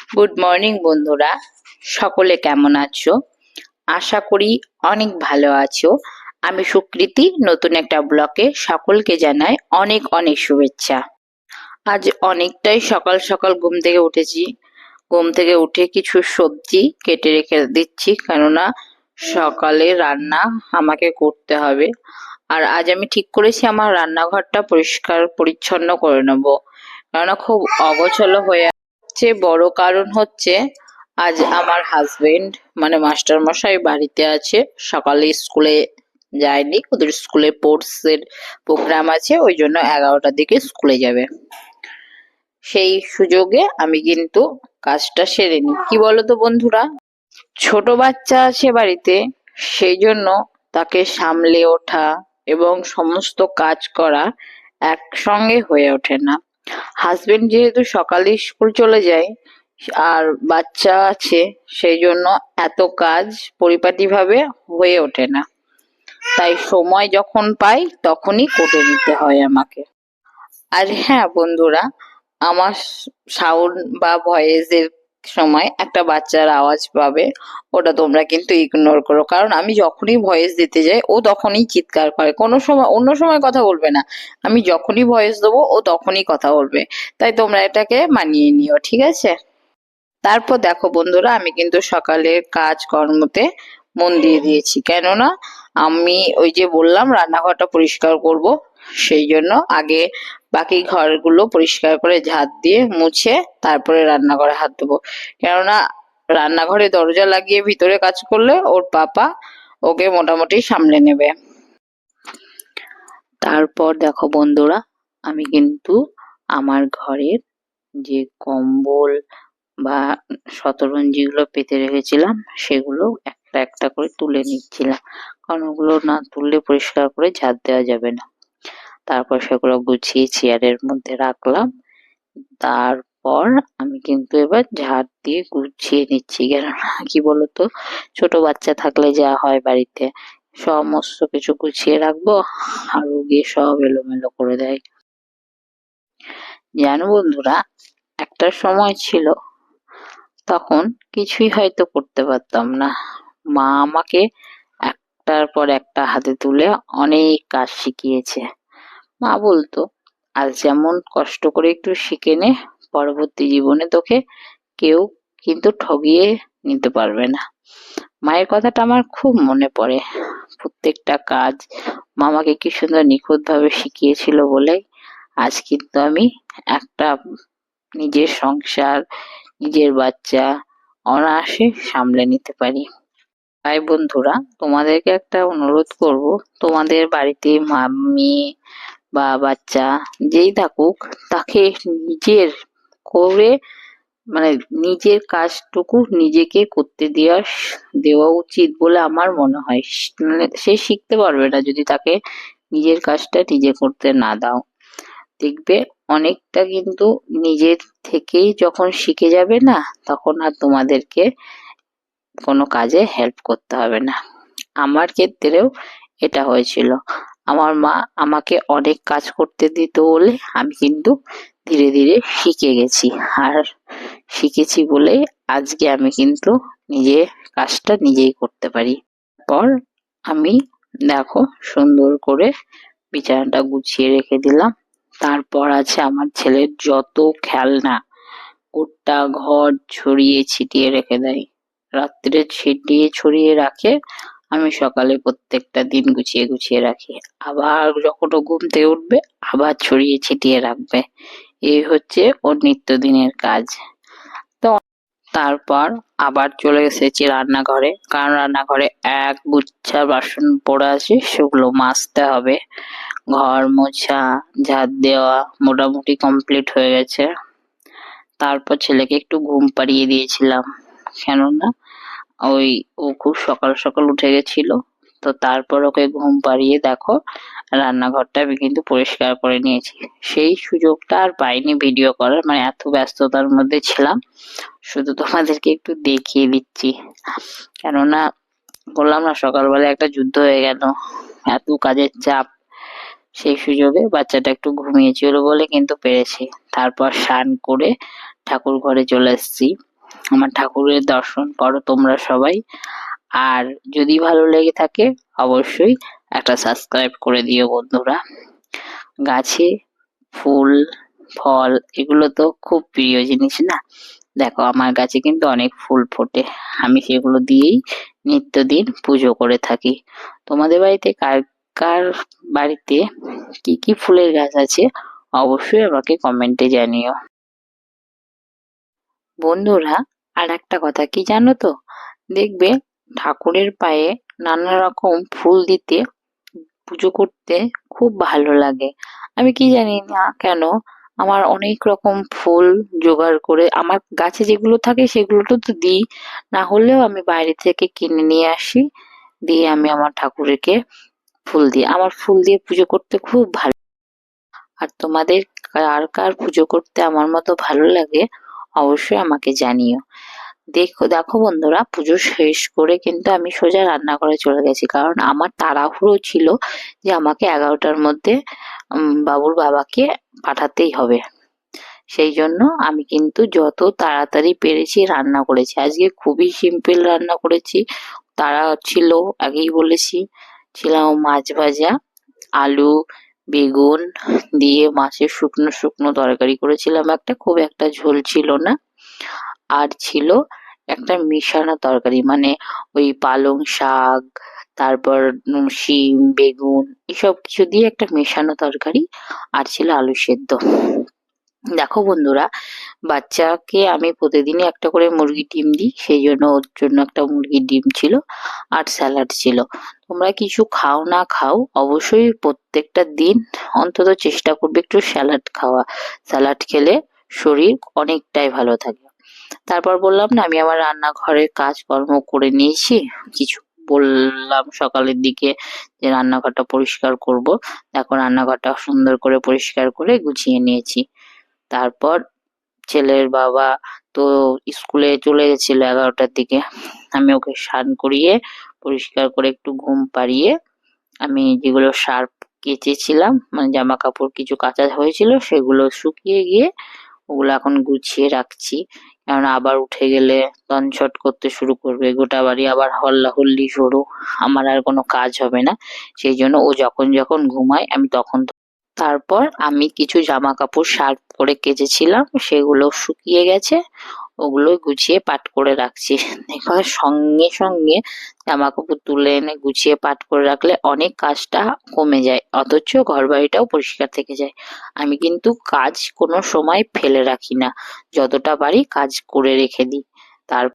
Good morning বন্ধুরা, সকলে কেমন আছো? আশা করি অনেক ভালো আছো। আমি সুকৃতি, নতুন একটা ব্লকে সকলকে জানাই অনেক অনেক শুভেচ্ছা। আজ অনেকটাই সকাল সকাল ঘুম থেকে উঠেছি। ঘুম থেকে উঠে কিছু সবজি কেটে রেখে দিচ্ছি, কেননা সকালে রান্না আমাকে করতে হবে। আর আজ আমি ঠিক করেছি আমার রান্নাঘরটা পরিষ্কার পরিচ্ছন্ন করে নেবো, কেননা খুব অগোছালো হয়ে আছে। বড় কারণ হচ্ছে আজ আমার হাজবেন্ড মানে মাস্টার মশাই বাড়িতে আছে। সকালে স্কুলে যায়নি, ওদের স্কুলে স্পোর্টস এর প্রোগ্রাম আছে, ওই জন্য 11টার দিকে স্কুলে যাবে। সেই সুযোগে আমি কিন্তু কাজটা সেরে নিই। কি বলতো বন্ধুরা, ছোট বাচ্চা আছে বাড়িতে, সেই জন্য তাকে সামলে ওঠা এবং সমস্ত কাজ করা একসঙ্গে হয়ে ওঠে না। হাজবেন্ড যেহেতু সকালে স্কুল চলে যায় আর বাচ্চা আছে, সেই জন্য এত কাজ পরিপাটিভাবে হয়ে ওঠে না। তাই সময় যখন পাই তখনই করে নিতে হয় আমাকে। আর হ্যাঁ বন্ধুরা, আমার সাউন্ড বা ভয়েসের সময় একটা বাচ্চার আওয়াজ পাবে, ওটা তোমরা কিন্তু ইগনোর করো, কারণ আমি যখনই ভয়েস দিতে যাই ও তখনই চিৎকার করে। কোনো সময় অন্য সময় কথা বলবে না, আমি যখনই ভয়েস দেবো ও তখনই কথা বলবে। তাই তোমরা এটাকে মানিয়ে নিও, ঠিক আছে? তারপর দেখো বন্ধুরা, আমি কিন্তু সকালের কাজ কর্মতে মন দিয়ে দিয়েছি, কেননা আমি ওই যে বললাম রান্নাঘরটা পরিষ্কার করব, সেই জন্য আগে বাকি ঘরগুলো পরিষ্কার করে ঝাঁট দিয়ে মুছে তারপরে রান্নাঘরে হাত দেবো। কেননা রান্নাঘরে দরজা লাগিয়ে ভিতরে কাজ করলে ওর পাপা ওকে মোটামুটি সামলে নেবে। তারপর দেখো বন্ধুরা, আমি কিন্তু আমার ঘরের যে কম্বল বা শতরঞ্জিগুলো পেতে রেখেছিলাম সেগুলো একটা একটা করে তুলে নিচ্ছিলাম, কারণ ওগুলো না তুললে পরিষ্কার করে ঝাড় দেওয়া যাবে না। তারপর সেগুলো গুছিয়ে চেয়ারের মধ্যে রাখলাম। তারপর আমি কিন্তু এবার ঝাড় দিয়ে গুছিয়ে নিচ্ছি, কেননা কি বলতো, ছোট বাচ্চা থাকলে যা হয় বাড়িতে, সমস্ত কিছু গুছিয়ে রাখবো আর ও গিয়ে সব এলোমেলো করে দেয়। জানো বন্ধুরা, একটা সময় ছিল তখন কিছুই হয়তো করতে পারতাম না। মা আমাকে একটার পর একটা হাতে তুলে অনেক কাজ শিখিয়েছে। মা বলতো, আজ যেমন কষ্ট করে একটু শিখে নে, পরবর্তী জীবনে তোকে কেউ কিন্তু ঠগিয়ে নিতে পারবে না। মায়ের কথাটা আমার খুব মনে পড়ে। প্রত্যেকটা কাজ মামাকে কি সুন্দর নিখুঁত ভাবে শিখিয়েছিল বলে আজ কিন্তু আমি একটা নিজের সংসার, নিজের বাচ্চা অনায়াসে সামলে নিতে পারি। তাই বন্ধুরা, তোমাদেরকে একটা অনুরোধ করব, তোমাদের বাড়িতে মেয়ে বা বাচ্চা যেই থাকুক, তাকে নিজের করে মানে নিজের কাজটুকু নিজেকে করতে দেওয়া উচিত বলে আমার মনে হয়। নাহলে সে শিখতে পারবে না যদি তাকে নিজের কাজটা নিজে করতে না দাও। দেখবে অনেকটা কিন্তু নিজের থেকেই যখন শিখে যাবে না, তখন আর তোমাদেরকে কোনো কাজে হেল্প করতে হবে না। আমার ক্ষেত্রেও এটা হয়েছিল। আমার মা আমাকে অনেক কাজ করতে দিত বলে আমি কিন্তু ধীরে ধীরে শিখে গেছি। আর শিখেছি বলেই আজকে আমি কিন্তু নিজে কাজটা নিজেই করতে পারি। তারপর আমি দেখো সুন্দর করে বিছানাটা গুছিয়ে রেখে দিলাম। তারপর আছে আমার ছেলের যত খেলনা, গোটা ঘর ছড়িয়ে ছিটিয়ে রেখে দেয়। রাত্রে ছিটিয়ে ছড়িয়ে রাখে, আমি সকালে প্রত্যেকটা দিন গুছিয়ে গুছিয়ে রাখি। আবার যখন ও ঘুম থেকে উঠবে আবার ছড়িয়ে ছিটিয়ে রাখবে। এই হচ্ছে ওর নিত্যদিনের কাজ। তো তারপর আবার চলে এসেছি রান্নাঘরে, কারণ রান্নাঘরে এক গুচ্ছা বাসন পড়ে আছে, সেগুলো মাজতে হবে। ঘর মোছা, ঝাড় দেওয়া মোটামুটি কমপ্লিট হয়ে গেছে। তারপর ছেলেকে একটু ঘুম পাড়িয়ে দিয়েছিলাম, কেননা ওই ও খুব সকাল সকাল উঠে গেছিল। তো তারপর ওকে ঘুম পাড়িয়ে দেখো রান্নাঘরটা আমি কিন্তু পরিষ্কার করে নিয়েছি। সেই সুযোগটা আর পাইনি ভিডিও করার, মানে এত ব্যস্ততার মধ্যে ছিলাম। শুধু তোমাদেরকে একটু দেখিয়ে দিচ্ছি, কেননা বললাম না সকালবেলা একটা যুদ্ধ হয়ে গেল, এত কাজের চাপ। সেই সুযোগে বাচ্চাটা একটু ঘুমিয়েছিল বলে কিন্তু পেরেছি। তারপর স্নান করে ঠাকুর ঘরে চলে এসেছি। আমার ঠাকুরের দর্শন করো তোমরা সবাই। আর যদি ভালো লেগে থাকে অবশ্যই একটা সাবস্ক্রাইব করে দিও বন্ধুরা। গাছে ফুল ফল এগুলো তো খুব প্রিয় জিনিস না। দেখো আমার গাছে কিন্তু অনেক ফুল ফোটে, আমি সেগুলো দিয়েই নিত্যদিন পুজো করে থাকি। তোমাদের বাড়িতে কার কার বাড়িতে কি কি ফুলের গাছ আছে অবশ্যই আমাকে কমেন্টে জানিও। বন্ধুরা আর একটা কথা কি জানো তো, দেখবে ঠাকুরের পায়ে নানা রকম ফুল দিতে পুজো করতে খুব ভালো লাগে। আমি কি জানি না কেন আমার অনেক রকম ফুল জোগাড় করে আমার গাছে যেগুলো থাকে সেগুলো তো দিই, না হলেও আমি বাইরে থেকে কিনে নিয়ে আসি, দিয়ে আমি আমার ঠাকুরকে ফুল দিই। আমার ফুল দিয়ে পুজো করতে খুব ভালো। আর তোমাদের কার কার পুজো করতে আমার মতো ভালো লাগে অবশ্যই আমাকে জানিও। দেখো দেখো বন্ধুরা, পুজো শেষ করে কিন্তু আমি সোজা রান্নাঘরে চলে গেছি, কারণ আমার তাড়াহুড়ো ছিল যে আমাকে 11টার মধ্যে বাবুর বাবাকে পাঠাতেই হবে। সেই জন্য আমি কিন্তু যত তাড়াতাড়ি পেরেছি রান্না করেছি। আজকে খুবই সিম্পল রান্না করেছি, তাড়া ছিল আগেই বলেছি। ছিল মাছ ভাজা, আলু বেগুন দিয়ে মাছের শুকনো শুকনো তরকারি করেছিলাম একটা, খুব একটা ঝোল ছিল না। আর ছিল একটা মিশানো তরকারি, মানে ওই পালং শাক, তারপর শিম বেগুন এসব কিছু দিয়ে একটা মেশানো তরকারি, আর ছিল আলু সেদ্ধ। দেখো বন্ধুরা, বাচ্চাকে আমি প্রতিদিনই একটা করে মুরগির ডিম দিই, সেই জন্য ওর জন্য একটা মুরগির ডিম ছিল, আর স্যালাড ছিল। তোমরা কিছু খাও না খাও অবশ্যই প্রত্যেকটা দিন অন্তত চেষ্টা করবে একটু স্যালাড খাওয়া। স্যালাড খেলে শরীর অনেকটাই ভালো থাকে। তারপর বললাম না আমি আমার রান্নাঘরের কাজকর্ম করে নিয়েছি কিছু, বললাম সকালের দিকে যে রান্নাঘরটা পরিষ্কার করব। এখন রান্নাঘরটা সুন্দর করে পরিষ্কার করে গুছিয়ে নিয়েছি। তারপর ছেলের বাবা তো স্কুলে চলে গেছিল 11টার দিকে, আমি ওকে স্নান করিয়ে পরিষ্কার করে একটু ঘুম পাড়িয়ে আমি যেগুলো শার্ট কেচেছিলাম, মানে জামা কাপড় কিছু কাচা হয়েছিল সেগুলো শুকিয়ে গিয়ে ওগুলো এখন গুছিয়ে রাখছি। কারণ আবার উঠে গেলে তনছট করতে শুরু করবে, গোটা বাড়ি আবার হল্লা হল্লি শুরু, আমার আর কোনো কাজ হবে না। সেই জন্য ও যখন যখন ঘুমায় আমি তখন। তারপর আমি কিছু জামা কাপড় শার্ট করে কেচেছিলাম সেগুলো শুকিয়ে গেছে, ওগুলো গুছিয়ে পাট করে রাখছি। দেখো সঙ্গে সঙ্গে জামা কাপড় তুলে এনে গুছিয়ে পাট করে রাখলে অনেক কাজটা কমে যায়, অথচ ঘর বাড়িটাও পরিষ্কার থেকে যায়। আমি কিন্তু কাজ কোনো সময় ফেলে রাখি না, যতটা পারি কাজ করে রেখে দিই। তার